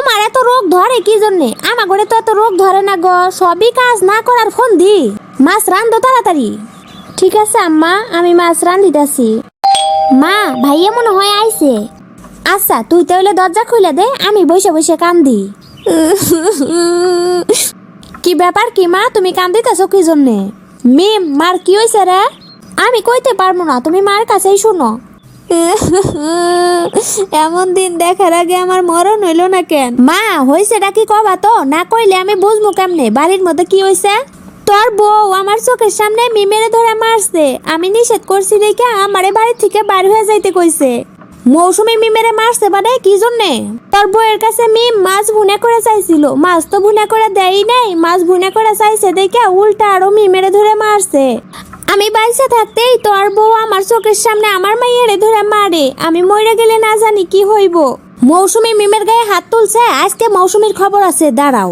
তোমার এত রোগ ধরে কি জন্যে? আমার ঘরে তো এত রোগ ধরে না গো, সবই কাজ না করার ফোন দি। মাছ রান্ধো তাড়াতাড়ি। ঠিক আছে আম্মা, আমি মাছ রান্ধিতেছি। মা, ভাইয়া মনে হয় আইছে। আচ্ছা, তুই তাহলে দরজা খুলে দে, আমি বসে বসে কান্দি। কি ব্যাপার কি মা, তুমি কান্দিতেছো কি জন্যে? মিম, মার কি হয়েছে রে? আমি কইতে পারবো না, তুমি মার কাছেই শোনো। এমন দিন দেখার আগে আমার মরণ হইলো না কেন? মা, হয়েছেটা কি কবা তো, না কইলে আমি বুঝবো কেমনে বাড়ির মধ্যে কি হয়েছে? তোর বউ আমার চোখের সামনে মিমেরে ধরে মারছে। আমি নিষেধ করছি দেখে আমারে বাড়ি থেকে বাইর হয়ে যাইতে কইছে। মৌসুমী মিমেরে মারছে মানে কি জন্যে? তোর বউয়ের কাছে মিম মাছ ভুনা করে চাইছিল, মাছ তো ভুনা করে দেই নাই, মাছ ভুনা করে চাইছে দেখে উল্টা আরো মিমেরে ধরে মারছে। আমি বাইসে থাকতেই তোর বউ আমার চোখের সামনে আমার মাইয়ারে ধরে মারে। আমি মরে গেলে না জানি কি হইব। মৌসুমী মিমের গায়ে হাত তুলছে, আজকে মৌসুমীর খবর আছে, দাঁড়াও।